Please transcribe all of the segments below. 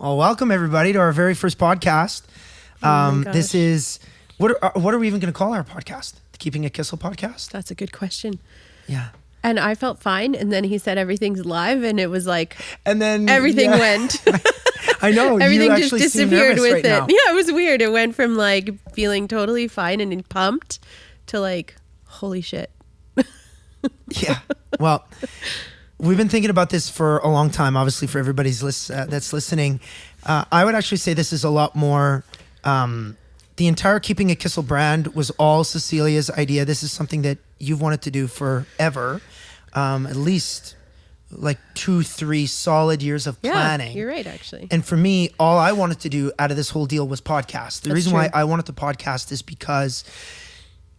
Well, welcome everybody to our very first podcast. This is what are we even going to call our podcast? The Keeping It Kissel podcast? That's a good question. Yeah. And I felt fine, and then he said everything's live, and it was like, and then everything went. I know. Everything you just actually seem disappeared nervous with right it. now. Yeah, it was weird. It went from like feeling totally fine and pumped to like, holy shit. Yeah. Well, we've been thinking about this for a long time, obviously, for everybody's that's listening. I would actually say this is a lot more, the entire Keeping It Kissel brand was all Cecilia's idea. This is something that you've wanted to do forever, at least like 2-3 solid years of planning. Yeah, you're right, actually. And for me, all I wanted to do out of this whole deal was podcast. The reason why I wanted to podcast is because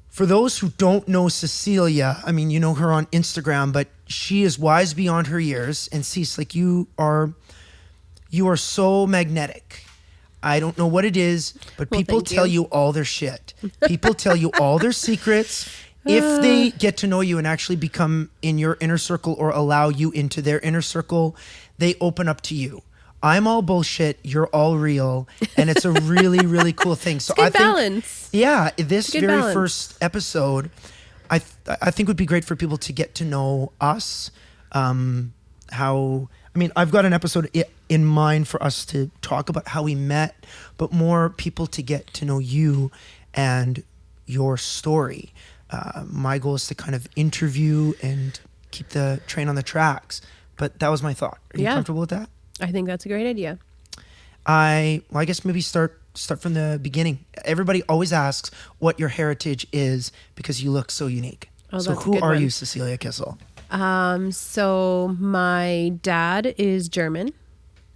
for those who don't know Cecilia, I mean, you know her on Instagram, but she is wise beyond her years. And Cece, like you are so magnetic. I don't know what it is, but people tell you all their shit. People tell you all their secrets. If they get to know you and actually become in your inner circle or allow you into their inner circle, they open up to you. I'm all bullshit. You're all real. And it's a really, really cool thing. So good balance. Yeah, this very balance. first episode, I think would be great for people to get to know us. I've got an episode in mind for us to talk about how we met, but more people to get to know you and your story. My goal is to kind of interview and keep the train on the tracks. But that was my thought. Are you comfortable with that? I think that's a great idea. I guess maybe start from the beginning. Everybody always asks what your heritage is because you look so unique. So who are you, Cecilia Kissel? So my dad is German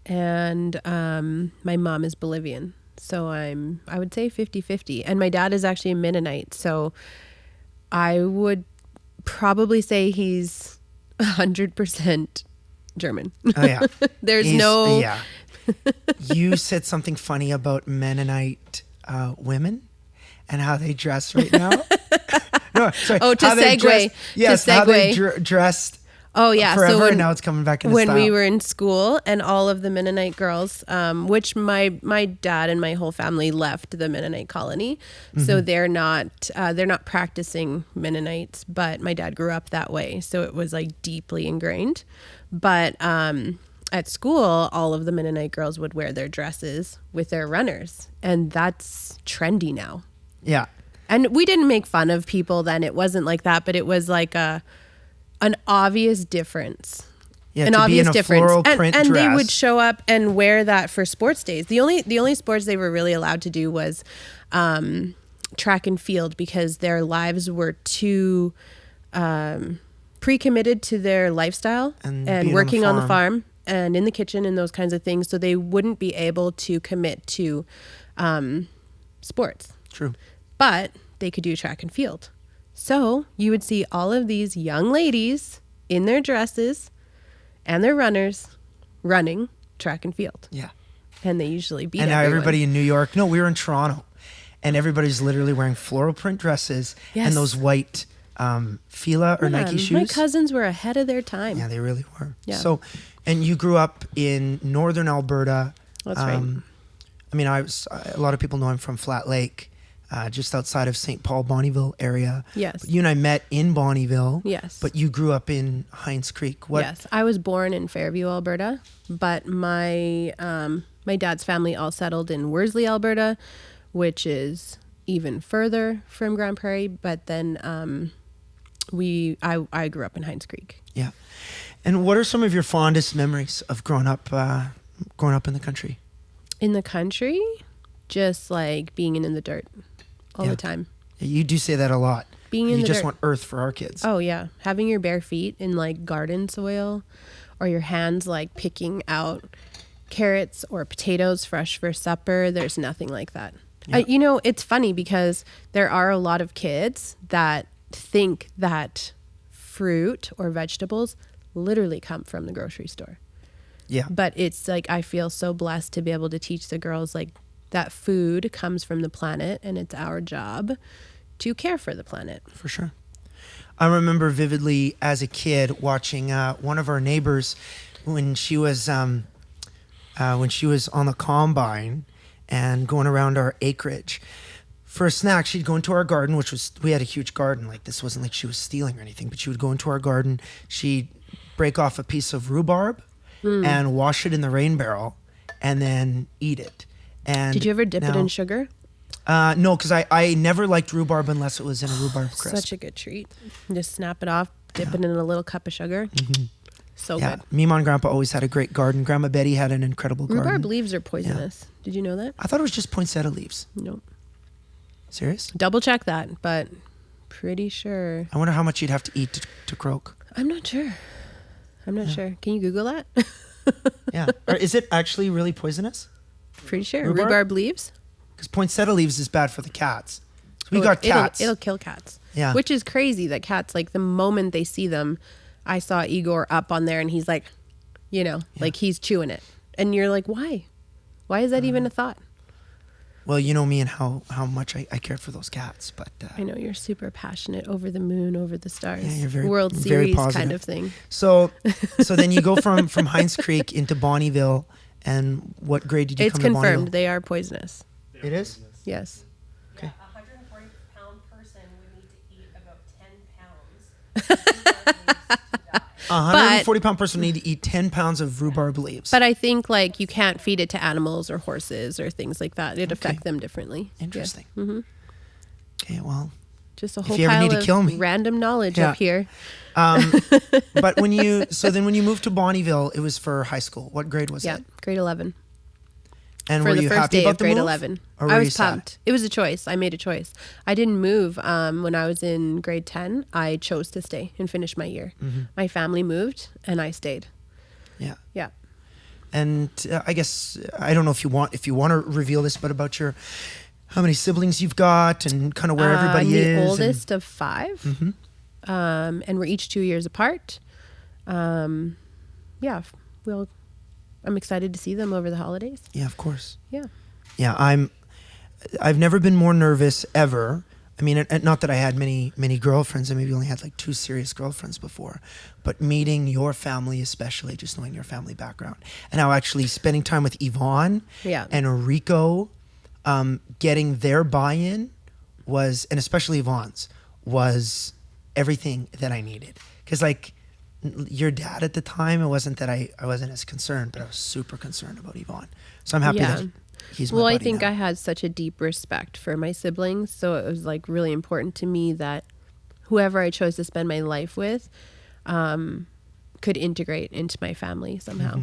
and my mom is Bolivian. So I would say 50-50. And my dad is actually a Mennonite. So I would probably say he's 100% German. Oh, yeah. Yeah. You said something funny about Mennonite women and how they dress right now. No, sorry. Oh, to segue. Yes, how they dressed. Oh, yeah. Forever, so and now it's coming back into when style. we were in school and all of the Mennonite girls, which my dad and my whole family left the Mennonite colony. Mm-hmm. So they're not practicing Mennonites, but my dad grew up that way. So it was like deeply ingrained. But at school, all of the Mennonite girls would wear their dresses with their runners. And that's trendy now. Yeah. And we didn't make fun of people then. It wasn't like that, but it was like an obvious difference. Yeah, an obvious difference. Floral print and dress. They would show up and wear that for sports days. The only sports they were really allowed to do was track and field because their lives were too pre-committed to their lifestyle and working on the farm and in the kitchen and those kinds of things. So they wouldn't be able to commit to sports. True. But they could do track and field. So you would see all of these young ladies in their dresses and their runners running track and field. Yeah. And they usually beat And now everyone. everybody in New York, no, we were in Toronto, and everybody's literally wearing floral print dresses and those white Fila or Nike shoes. My cousins were ahead of their time. Yeah, they really were. Yeah. So, and you grew up in northern Alberta. That's right. I mean, a lot of people know I'm from Flat Lake. Just outside of St. Paul, Bonnyville area. Yes. But you and I met in Bonnyville. Yes. But you grew up in Hines Creek. Yes. I was born in Fairview, Alberta, but my dad's family all settled in Worsley, Alberta, which is even further from Grand Prairie. But then I grew up in Hines Creek. Yeah. And what are some of your fondest memories of growing up in the country? In the country, just like being in the dirt. All the time. You do say that a lot. You just dirt. want earth for our kids. Oh yeah. Having your bare feet in like garden soil or your hands like picking out carrots or potatoes fresh for supper. There's nothing like that. Yeah. It's funny because there are a lot of kids that think that fruit or vegetables literally come from the grocery store. Yeah. But it's like, I feel so blessed to be able to teach the girls like that food comes from the planet and it's our job to care for the planet. For sure. I remember vividly as a kid watching one of our neighbors when she was when she was on the combine and going around our acreage. For a snack, she'd go into our garden, we had a huge garden. Like, this wasn't like she was stealing or anything, but she would go into our garden. She'd break off a piece of rhubarb and wash it in the rain barrel and then eat it. And did you ever dip it in sugar? No, because I never liked rhubarb unless it was in a rhubarb crisp. Such a good treat. Just snap it off, dip it in a little cup of sugar. So good. Mima and Grandpa always had a great garden. Grandma Betty had an incredible garden. Rhubarb leaves are poisonous. Did you know that? I thought it was just poinsettia leaves. Nope. Serious? Double check that, but pretty sure. I wonder how much you'd have to eat to croak. I'm not sure. Sure. Can you Google that? Yeah. Or is it actually really poisonous? Pretty sure. Rhubarb leaves? Because poinsettia leaves is bad for the cats. So we got cats. It'll kill cats. Yeah. Which is crazy that cats, like, the moment they see them, I saw Igor up on there and he's like, like he's chewing it. And you're like, why? Why is that even a thought? Well, you know me and how much I cared for those cats, but I know you're super passionate, over the moon, over the stars. Yeah, you're very World very Series positive kind of thing. So then you go from Hinds Creek into Bonnyville, and what grade did you come to Bonnyville? It's confirmed they are poisonous. It is? Yes. Okay. Yeah, a 140-pound person would need to eat about 10 pounds. A 140-pound person would need to eat 10 pounds of rhubarb leaves. But I think, like, you can't feed it to animals or horses or things like that. It'd affect them differently. Interesting. Yeah. Mm-hmm. Okay, well, just a whole you ever pile need to of kill me. random knowledge up here. But when you moved to Bonnyville, it was for high school. What grade was it? Grade 11. And for were the you first happy day about of the grade move? 11. Or were I you was sad? pumped. It was a choice. I made a choice. I didn't move when I was in grade 10. I chose to stay and finish my year. My family moved and I stayed. Yeah. Yeah. And I guess I don't know if you want to reveal this, but about how many siblings you've got and kind of where everybody is. I'm the oldest of 5, and we're each 2 years apart. I'm excited to see them over the holidays. Yeah, of course. Yeah. Yeah, I've never been more nervous ever. I mean, not that I had many girlfriends. I maybe only had like 2 serious girlfriends before. But meeting your family, especially just knowing your family background, and now actually spending time with Yvonne and Rico, getting their buy-in and especially Yvonne's, was everything that I needed. Because like your dad at the time, it wasn't that I wasn't as concerned, but I was super concerned about Yvonne. So I'm happy that he's my buddy I think now. I had such a deep respect for my siblings, so it was like really important to me that whoever I chose to spend my life with could integrate into my family somehow.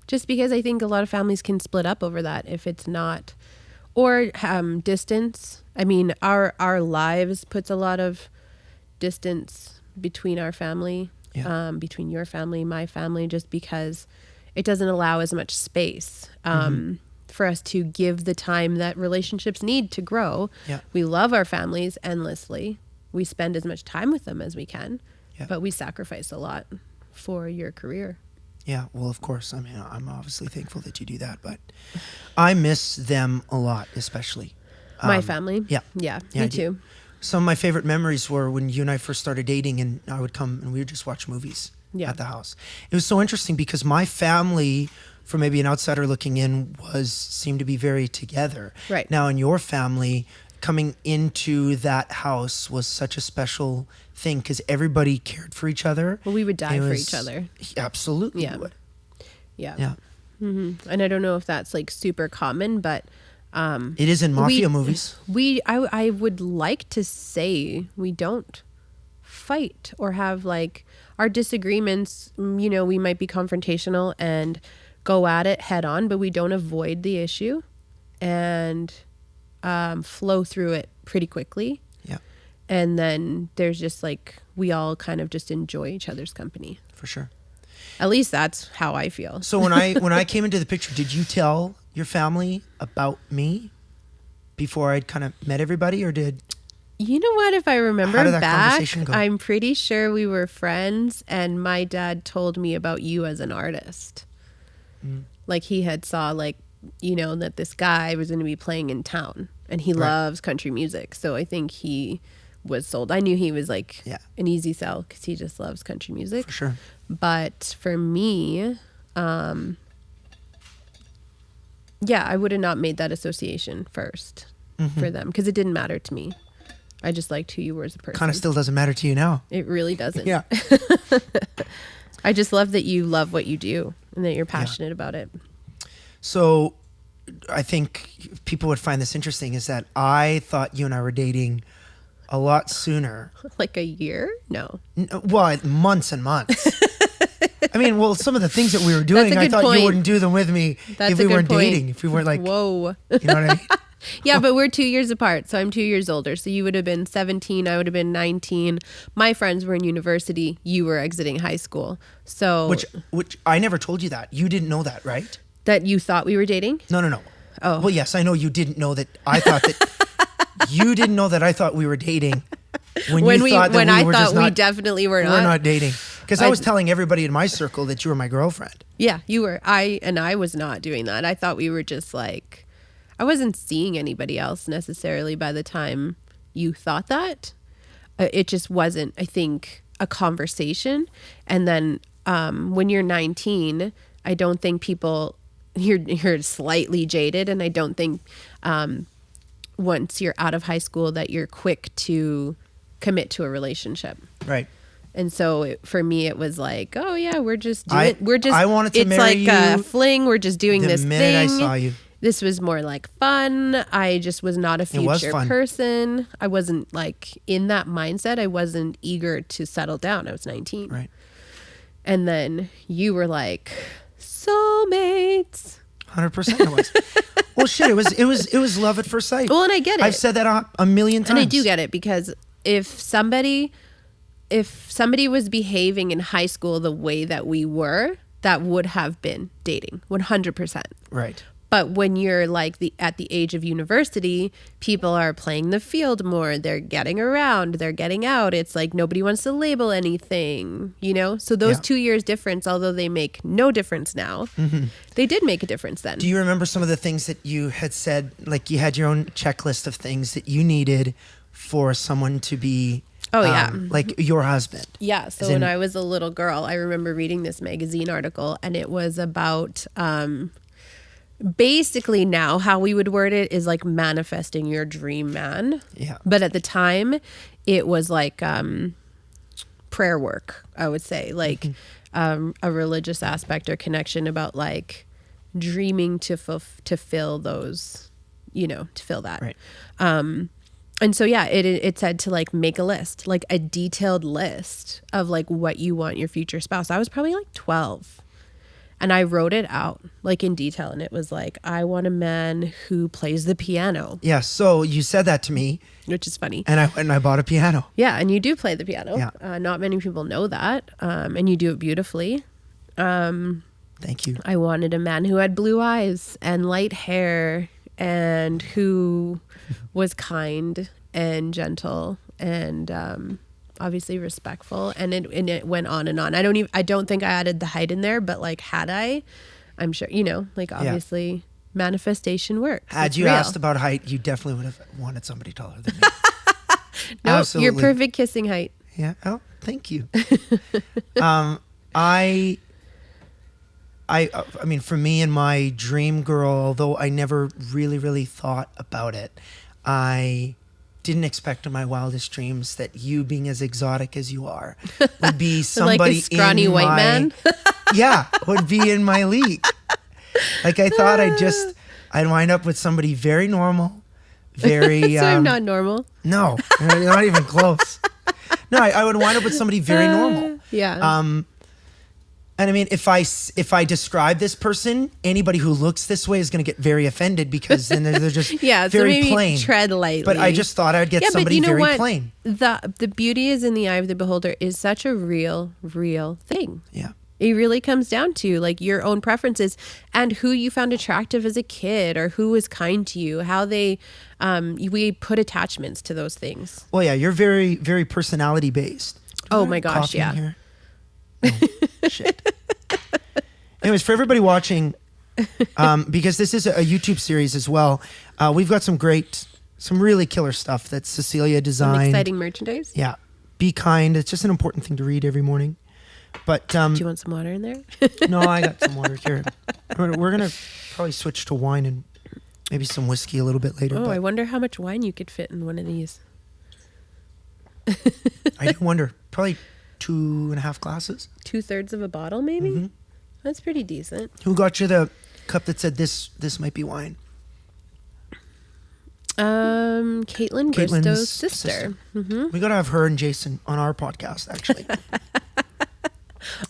Just because I think a lot of families can split up over that if it's not, or distance. I mean, our lives puts a lot of distance between our family, between your family, my family, just because it doesn't allow as much space for us to give the time that relationships need to grow. Yeah. We love our families endlessly. We spend as much time with them as we can, but we sacrifice a lot for your career. Yeah, well, of course. I mean, I'm obviously thankful that you do that, but I miss them a lot, especially. My family? Yeah. Yeah, Yeah, me I do. too. Some of my favorite memories were when you and I first started dating, and I would come and we would just watch movies at the house. It was so interesting because my family, from maybe an outsider looking in, seemed to be very together. Right. Now, in your family, coming into that house was such a special thing because everybody cared for each other. Well, we would die for each other. Absolutely. Yeah. Would. Yeah. Yeah. And I don't know if that's like super common, but It is in mafia movies. I would like to say we don't fight or have like our disagreements. We might be confrontational and go at it head on, but we don't avoid the issue and flow through it pretty quickly. Yeah, and then there's just like we all kind of just enjoy each other's company. for sure. At least that's how I feel. So when I came into the picture, did you tell your family about me before I'd kind of met everybody, or did? You know what? If I remember How did that back, conversation go? I'm pretty sure we were friends, and my dad told me about you as an artist. Like he had saw that this guy was going to be playing in town, and he loves country music. So I think he was sold. I knew he was like an easy sell because he just loves country music. For sure. But for me, Yeah, I would have not made that association first for them because it didn't matter to me. I just liked who you were as a person. Kind of still doesn't matter to you now. It really doesn't. Yeah. I just love that you love what you do and that you're passionate about it. So I think people would find this interesting is that I thought you and I were dating a lot sooner. Like a year? No. Well, months and months. I mean, well, some of the things that we were doing, I thought you wouldn't do them with me if we weren't dating. If we weren't like, whoa. You know what I mean? Yeah, but we're 2 years apart. So I'm 2 years older. So you would have been 17. I would have been 19. My friends were in university. You were exiting high school. So Which I never told you that. You didn't know that, right? That you thought we were dating? No. Oh. Well, yes, I know you didn't know that. I thought that you didn't know that I thought we were dating. When I thought we definitely were not. We're not dating. Because I was telling everybody in my circle that you were my girlfriend. Yeah, you were. I was not doing that. I thought we were just like, I wasn't seeing anybody else necessarily by the time you thought that. It just wasn't, I think, a conversation. And then when you're 19, I don't think people, you're slightly jaded. And I don't think once you're out of high school that you're quick to commit to a relationship. Right. And so for me, it was like, oh yeah, I wanted to marry like you a fling. We're just doing this the thing. minute I saw you. This was more like fun. I just was not a future person. I wasn't like in that mindset. I wasn't eager to settle down. I was 19. Right. And then you were like, soulmates. 100% it was. Well, shit, it was love at first sight. Well, and I get it. I've said that a million times. And I do get it because if somebody was behaving in high school the way that we were, that would have been dating 100%. Right. But when you're like at the age of university, people are playing the field more. They're getting around. They're getting out. It's like nobody wants to label anything, you know? So those 2 years difference, although they make no difference now, they did make a difference then. Do you remember some of the things that you had said? Like you had your own checklist of things that you needed for someone to be like your husband. Yeah. So when I was a little girl, I remember reading this magazine article and it was about basically now how we would word it is like manifesting your dream man. Yeah. But at the time it was like prayer work, I would say, like a religious aspect or connection about like dreaming to fill those, you know, to fill that. Right. And so, yeah, it said to like make a list, like a detailed list of like what you want your future spouse. I was probably like 12 and I wrote it out like in detail. And it was like, I want a man who plays the piano. Yeah. So you said that to me, which is funny. and I bought a piano. Yeah. And you do play the piano. Yeah. Not many people know that. And you do it beautifully. Thank you. I wanted a man who had blue eyes and light hair and who was kind and gentle and obviously respectful, and it went on and on. I don't think I added the height in there, but like had I'm sure, you know, like obviously manifestation works. Had you asked about height, you definitely would have wanted somebody taller than me. No, absolutely. You're perfect kissing height. Yeah. Oh, thank you. I mean, for me and my dream girl, although I never really thought about it, I didn't expect in my wildest dreams that you, being as exotic as you are, would be somebody like a scrawny in white man. Yeah, would be in my league. Like I thought I'd wind up with somebody very normal, very. So I'm not normal. No, not even close. No, I would wind up with somebody very normal. Yeah. And I mean, if I describe this person, anybody who looks this way is going to get very offended because then they're just so very maybe plain. Tread lightly. But I just thought I'd get somebody very plain. The beauty is in the eye of the beholder is such a real thing. Yeah. It really comes down to like your own preferences and who you found attractive as a kid or who was kind to you, how they, we put attachments to those things. Well, yeah, you're very personality based. Oh my gosh, yeah. Oh, shit. Anyways, for everybody watching, because this is a YouTube series as well, we've got some really killer stuff that Cecilia designed. Some exciting merchandise. Yeah. Be kind. It's just an important thing to read every morning. But do you want some water in there? No, I got some water here. We're gonna probably switch to wine and maybe some whiskey a little bit later. Oh, but I wonder how much wine you could fit in one of these. I do wonder. Probably 2.5 glasses. 2/3 of a bottle, maybe? Mm-hmm. That's pretty decent. Who got you the cup that said this might be wine? Caitlin Bristow's sister. Mm-hmm. We got to have her and Jason on our podcast, actually.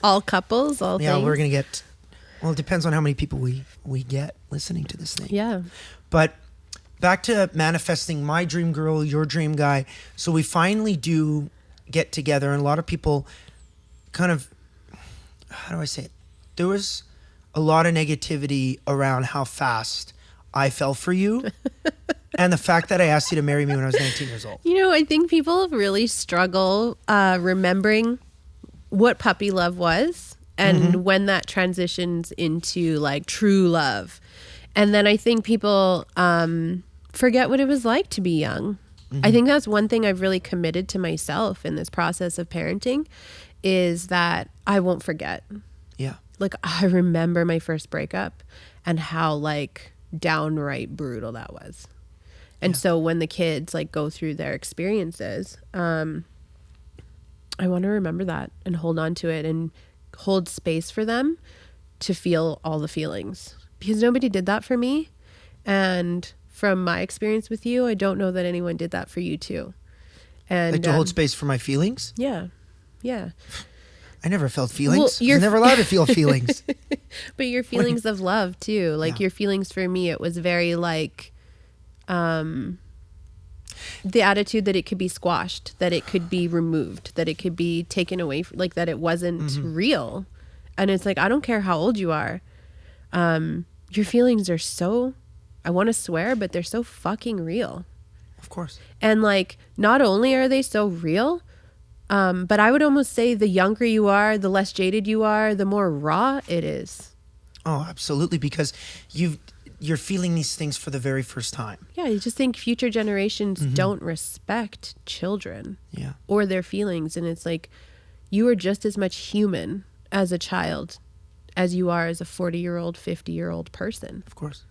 All couples, all Yeah, things. we're going to get... Well, it depends on how many people we get listening to this thing. Yeah. But back to manifesting my dream girl, your dream guy. So we finally do get together, and a lot of people kind of... How do I say it? There was a lot of negativity around how fast I fell for you. And the fact that I asked you to marry me when I was 19 years old. You know, I think people really struggle remembering what puppy love was and when that transitions into like true love. And then I think people forget what it was like to be young. I think that's one thing I've really committed to myself in this process of parenting is that I won't forget. Yeah. Like I remember my first breakup and how like downright brutal that was. And so when the kids like go through their experiences, I want to remember that and hold on to it and hold space for them to feel all the feelings because nobody did that for me. And from my experience with you, I don't know that anyone did that for you too. And Like to hold space for my feelings? Yeah. Yeah. I never felt feelings. Well, I was never allowed to feel feelings. But your feelings of love too. Like your feelings for me, it was very like, the attitude that it could be squashed, that it could be removed, that it could be taken away, like that it wasn't real. And it's like, I don't care how old you are. Your feelings are so, I want to swear, but they're so fucking real. Of course. And like, not only are they so real, but I would almost say the younger you are, the less jaded you are, the more raw it is. Oh, absolutely. Because you're feeling these things for the very first time. Yeah, you just think future generations don't respect children or their feelings. And it's like, you are just as much human as a child as you are as a 40-year-old, 50-year-old person. Of course.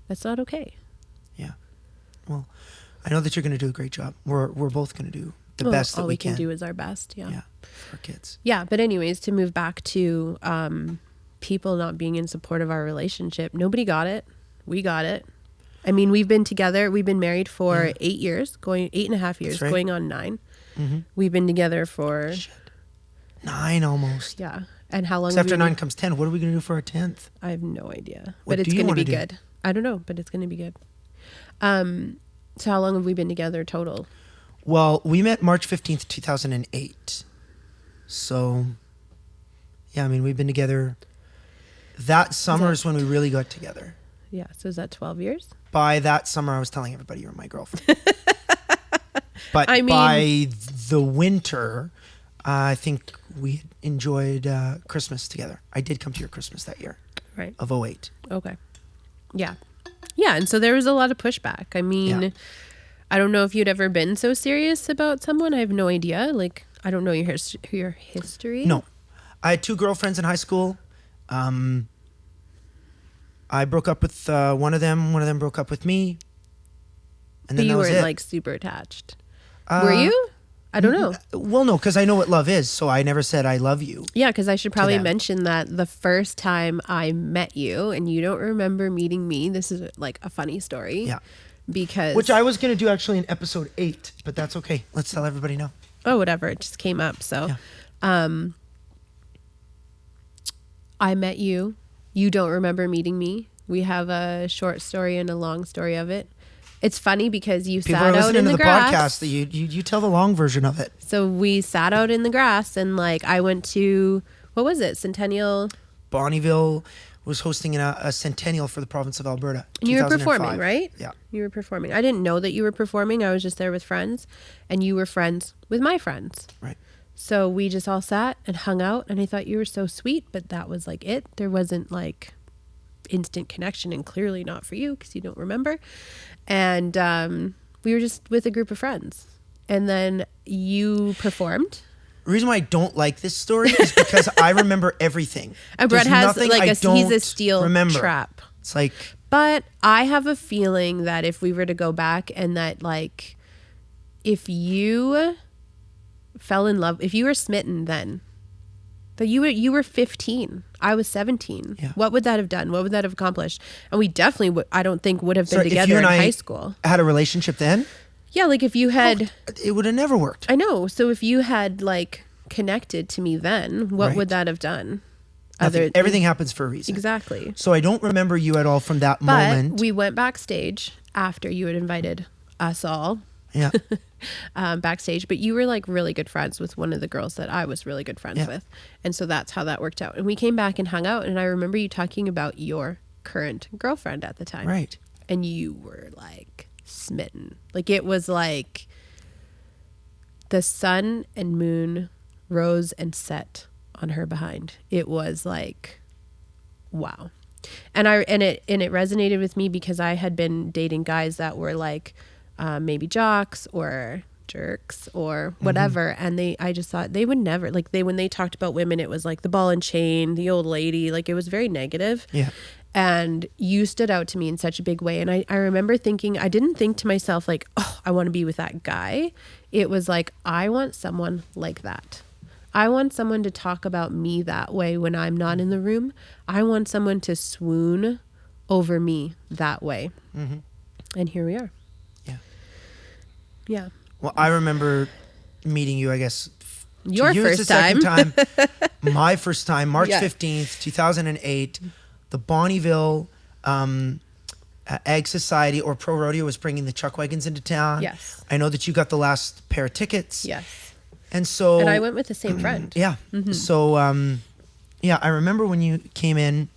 That's not okay. Yeah. Well, I know that you're going to do a great job. We're both going to do the best that all we we can can do is our best. Yeah. Yeah, for our kids. Yeah, but anyways, to move back to people not being in support of our relationship, nobody got it. We got it. I mean, we've been together. We've been married for 8 years, going 8.5 years, right. going on 9. We've been together for 9 almost. Yeah. And how long? So after 9 comes 10. What are we going to do for our 10th? I have no idea. What But it's do you going to wanna be do? good. I don't know, but it's going to be good. So how long have we been together total? Well, we met March 15th, 2008. So, yeah, I mean, we've been together. That summer is when we really got together. Yeah. So is that 12 years? By that summer, I was telling everybody you were my girlfriend. But I mean- by the winter, I think we enjoyed Christmas together. I did come to your Christmas that year Right. of 08. Okay. Yeah. Yeah. And so there was a lot of pushback. I mean, Yeah. I don't know if you'd ever been so serious about someone. I have no idea. Like, I don't know your history. No. I had 2 girlfriends in high school. I broke up with one of them. One of them broke up with me. And But then you that was weren't it. like super attached. Were you? I don't know. Well, no, because I know what love is, so I never said I love you. Yeah, because I should probably them. mention that the first time I met you, and you don't remember meeting me, this is like a funny story. Yeah. Because Which I was going to do actually in episode 8, but that's okay. Let's tell everybody now. oh, whatever, it just came up. So, Yeah. I met you. You don't remember meeting me. We have a short story and a long story of it. It's funny because you People sat are out listening in to the the grass. podcast. That you tell the long version of it. So we sat out in the grass and like I went to, what was it? Centennial. Bonnyville was hosting a centennial for the province of Alberta. And you were 2005. performing, right? Yeah. You were performing. I didn't know that you were performing. I was just there with friends and you were friends with my friends. Right. So we just all sat and hung out and I thought you were so sweet, but that was like it. There wasn't like instant connection and clearly not for you because you don't remember. And we were just with a group of friends. And then you performed. The reason why I don't like this story is because I remember everything. And Brett There's has nothing like I he's a don't steel remember. trap. It's like, But I have a feeling that if we were to go back and that like, if you fell in love, if you were smitten then, that you were 15, I was 17. Yeah. What would that have done? What would that have accomplished? And we definitely would, I don't think would have been if together you in and I high school. had a relationship then, Yeah, like if you had, it would have never worked. I know. So if you had like connected to me then, what Right. would that have done? Everything happens for a reason. Exactly. So I don't remember you at all from that But moment. we went backstage after you had invited us all Yeah. backstage, but you were like really good friends with one of the girls that I was really good friends Yeah. with. And so that's how that worked out. And we came back and hung out, and I remember you talking about your current girlfriend at the time. Right. And you were like smitten. Like it was like the sun and moon rose and set on her behind. It was like, wow. And it resonated with me because I had been dating guys that were like maybe jocks or jerks or whatever, and I just thought they would never, like, when they talked about women, it was like the ball and chain, the old lady, like it was very negative. Yeah. And you stood out to me in such a big way. And I remember thinking, I didn't think to myself like, oh, I want to be with that guy. It was like, I want someone like that. I want someone to talk about me that way when I'm not in the room. I want someone to swoon over me that way. Mm-hmm. And here we are. Yeah. Yeah. Well, I remember meeting you, I guess. Your to you it's first the second time. My first time, March Yeah. 15th, 2008. The Bonneville Ag Society or Pro Rodeo was bringing the chuck wagons into town. Yes. I know that you got the last pair of tickets. Yes. And so. And I went with the same friend. Yeah. Mm-hmm. So, yeah, I remember when you came in.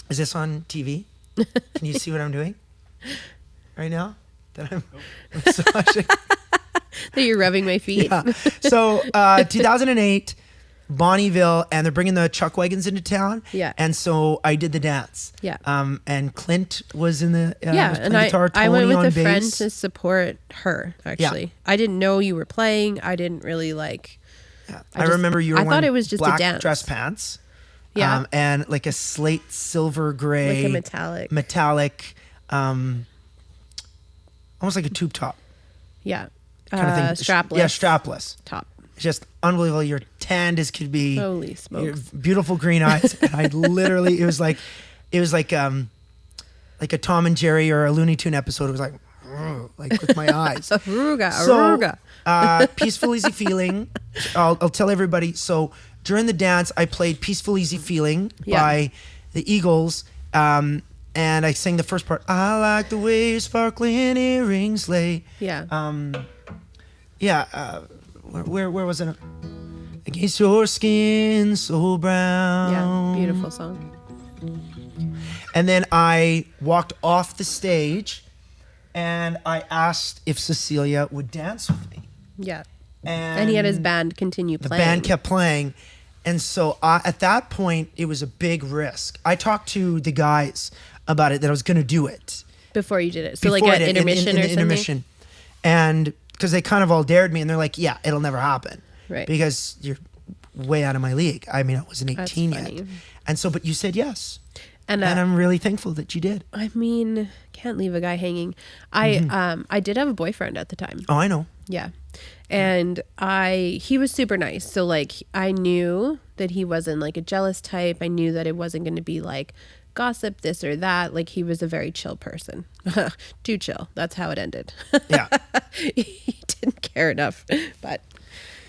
Is this on TV? Can you see what I'm doing right now? That I'm massaging. That you're rubbing my feet. Yeah. So 2008, Bonneville, and they're bringing the chuck wagons into town. Yeah. And so I did the dance. Yeah. And Clint was in the Yeah, was and playing guitar, I Tony went with on a friend bass. to support her, actually. I didn't know you were playing. I didn't really like... Yeah. I I just- remember you were I thought wearing it was just a black dance. dress pants. Yeah. And like a slate silver gray. Like a metallic. Metallic, almost like a tube top Yeah. kind of thing. Strapless. Yeah, strapless. Top. Just unbelievable. You're tanned as could be. Holy Your smokes. beautiful green eyes. And I literally, it was like a Tom and Jerry or a Looney Tune episode. It was like with my eyes. Aruga. Peaceful, Easy Feeling. I'll tell everybody. So during the dance, I played Peaceful, Easy Feeling by the Eagles. And I sang the first part. I like the way your sparkling earrings lay. Yeah. Where was it? Against your skin so brown. Yeah. Beautiful song. And then I walked off the stage and I asked if Cecilia would dance with me. Yeah. And And he had his band continue the playing. band kept playing. And so at that point, it was a big risk. I talked to the guys about it, that I was going to do it. Before you did it. So like Before I at did, intermission in or the something? intermission. And because they kind of all dared me and they're like, yeah, it'll never happen. Right. Because you're way out of my league. I mean, I wasn't 18 That's yet. funny. And so, but you said yes. And I'm really thankful that you did. I mean, can't leave a guy hanging. I did have a boyfriend at the time. Oh, I know. Yeah. And he was super nice. So like I knew that he wasn't like a jealous type. I knew that it wasn't going to be like gossip this or that. Like he was a very chill person. Too chill. That's how it ended. Yeah. He didn't care enough, but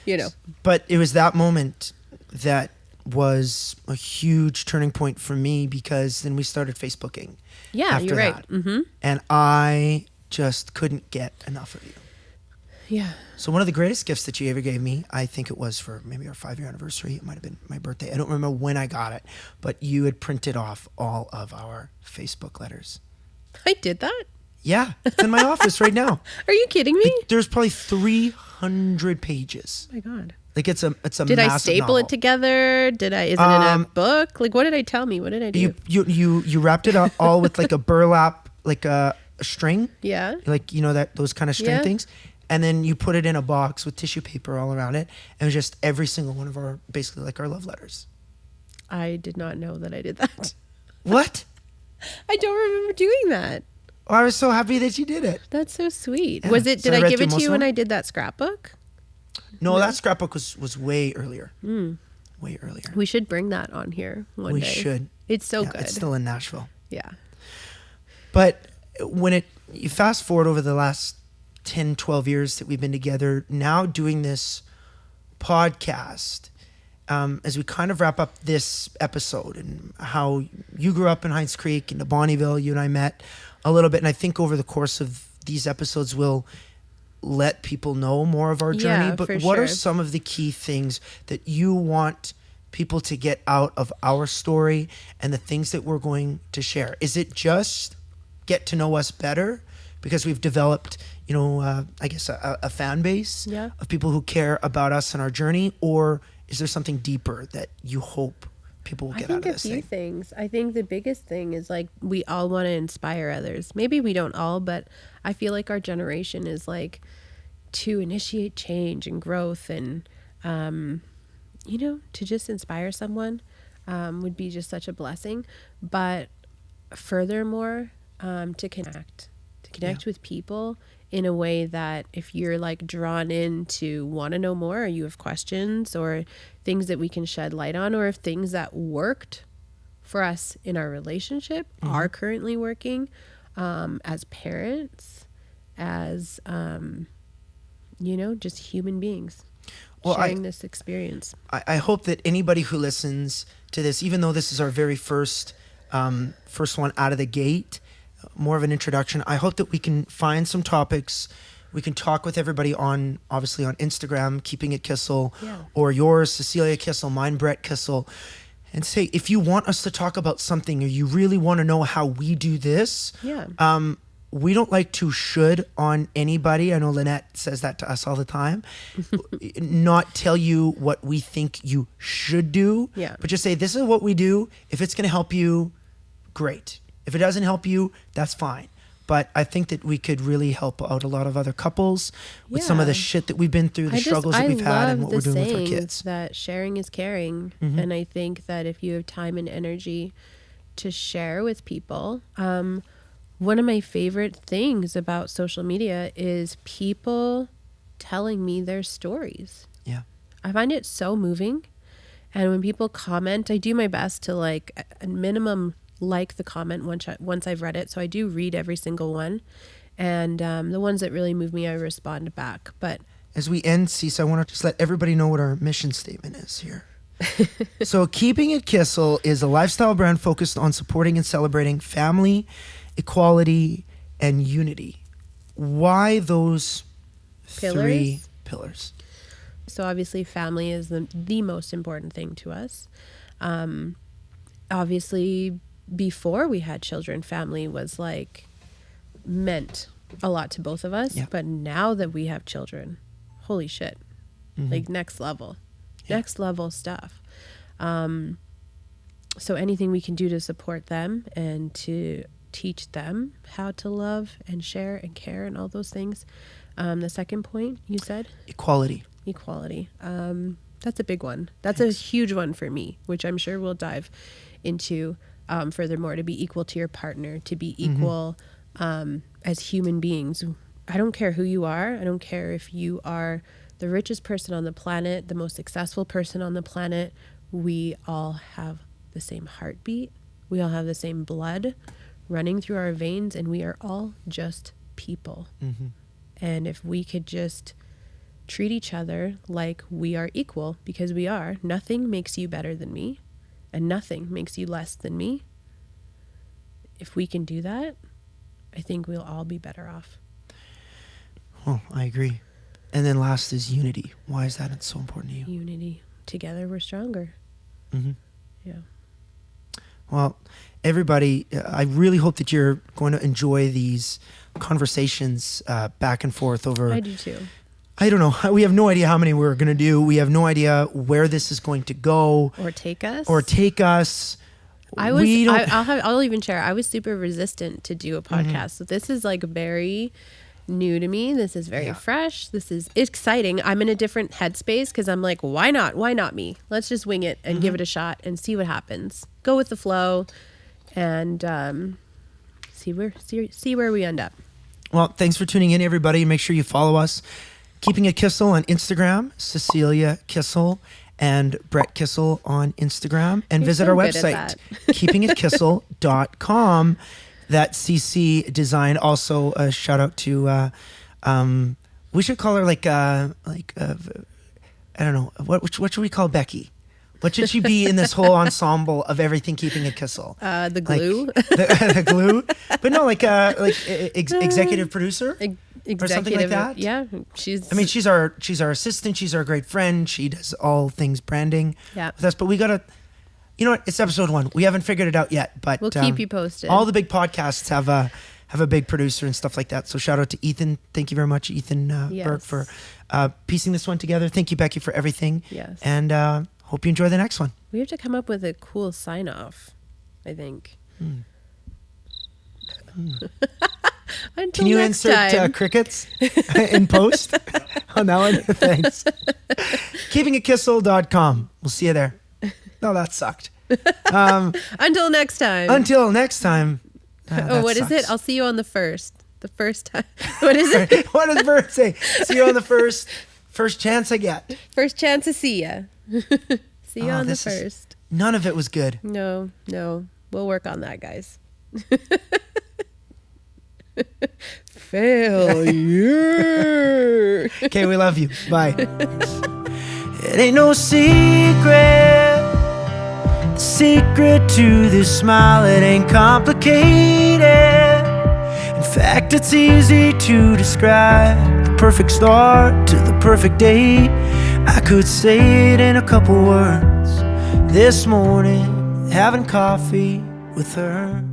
you know. But it was that moment that was a huge turning point for me, because then we started Facebooking. Yeah, after you're right. that. Mm-hmm. And I just couldn't get enough of you. Yeah. So one of the greatest gifts that you ever gave me, I think it was for maybe our 5-year anniversary. It might have been my birthday. I don't remember when I got it, but you had printed off all of our Facebook letters. I did that? Yeah, it's in my office right now. Are you kidding me? There's probably 300 pages. Oh my God. Like it's a Did I massive staple novel. it together? Is it in a book? Like what did I tell me? What did I do? You wrapped it up all with like a burlap, like a string, Yeah. like those kind of string Yeah. things, and then you put it in a box with tissue paper all around it, and it was just every single one of our, basically like our love letters. I did not know that I did that. What? I don't remember doing that. Oh, I was so happy that you did it. That's so sweet. Yeah. Was it? So Did I I read give it through to you most when of I did that scrapbook? No, that scrapbook was way earlier. Way earlier. We should bring that on here one day. We should. It's so Yeah, good. it's still in Nashville. Yeah. But when you fast forward over the last 10, 12 years that we've been together, now doing this podcast, as we kind of wrap up this episode and how you grew up in Hinds Creek and Bonnyville, you and I met a little bit. And I think over the course of these episodes, we'll let people know more of our journey. Yeah, But for what are sure. some of the key things that you want people to get out of our story and the things that we're going to share? Is it just get to know us better because we've developed, I guess a fan base Yeah. of people who care about us and our journey? Or is there something deeper that you hope people will get out of this I think a few things. I think the biggest thing is like we all want to inspire others. Maybe we don't all, but I feel like our generation is like to initiate change and growth and, to just inspire someone would be just such a blessing. But furthermore, to connect with people in a way that if you're like drawn in to want to know more, or you have questions or things that we can shed light on, or if things that worked for us in our relationship are currently working, as parents, as, just human beings sharing this experience. I hope that anybody who listens to this, even though this is our very first one out of the gate, more of an introduction, I hope that we can find some topics. We can talk with everybody obviously on Instagram, Keeping It Kissel, or yours, Cecilia Kissel, mine, Brett Kissel, and say, if you want us to talk about something or you really want to know how we do this, we don't like to should on anybody. I know Lynette says that to us all the time. Not tell you what we think you should do, but just say, this is what we do. If it's going to help you, great. If it doesn't help you, that's fine. But I think that we could really help out a lot of other couples with some of the shit that we've been through, the struggles that we've had, and what we're doing with our kids. That sharing is caring. And I think that if you have time and energy to share with people, one of my favorite things about social media is people telling me their stories. Yeah. I find it so moving. And when people comment, I do my best to like a minimum like the comment once I've read it. So I do read every single one. And the ones that really move me, I respond back. But as we end, Cece, I want to just let everybody know what our mission statement is here. So Keeping It Kissel is a lifestyle brand focused on supporting and celebrating family, equality, and unity. Why those three pillars? So obviously family is the most important thing to us. Obviously before we had children, family was like meant a lot to both of us. But now that we have children, holy shit, like next level stuff. So anything we can do to support them and to teach them how to love and share and care and all those things. The second point you said? Equality. That's a big one. That's a huge one for me, which I'm sure we'll dive into furthermore, to be equal to your partner, to be equal as human beings. I don't care who you are. I don't care if you are the richest person on the planet, the most successful person on the planet. We all have the same heartbeat. We all have the same blood running through our veins, and we are all just people. And if we could just treat each other like we are equal, because we are, nothing makes you better than me, and nothing makes you less than me. If we can do that, I think we'll all be better off. Oh, I agree. And then last is unity. Why is that so important to you? Unity. Together we're stronger. Yeah. Well, everybody, I really hope that you're going to enjoy these conversations back and forth over... I do too. I don't know. We have no idea how many we're going to do. We have no idea where this is going to go. Or take us. I'll even share. I was super resistant to do a podcast. So this is like very new to me. This is very fresh. This is exciting. I'm in a different headspace because I'm like, why not? Why not me? Let's just wing it and give it a shot and see what happens. Go with the flow and see where we end up. Well, thanks for tuning in, everybody. Make sure you follow us. Keeping It Kissel on Instagram, Cecilia Kissel and Brett Kissel on Instagram, and You're visit so our good at website, that. keepingitkissel.com. That CC design. Also, a shout out to, we should call her I don't know, what should we call Becky? What should she be in this whole ensemble of everything Keeping It Kissel? The glue. The glue? But no, executive producer? Or something like that? Yeah. She's our assistant. She's our great friend. She does all things branding with us. But we got to, you know what? It's episode 1. We haven't figured it out yet. But we'll keep you posted. All the big podcasts have a big producer and stuff like that. So shout out to Ethan. Thank you very much, Ethan Burke, for piecing this one together. Thank you, Becky, for everything. Yes. And hope you enjoy the next one. We have to come up with a cool sign off, I think. Until Can you next insert time. crickets in post on that one? Thanks. KeepingItKissel.com. We'll see you there. No, that sucked. Until next time. Until next time. What is it? I'll see you on the first. The first time. What is it? What does Bert say? See you on the first chance I get. First chance to see ya. See you on the first. None of it was good. No. We'll work on that, guys. Failure. Okay, we love you. Bye. It ain't no secret. The secret to this smile, it ain't complicated. In fact, it's easy to describe the perfect start to the perfect day. I could say it in a couple words. This morning, having coffee with her.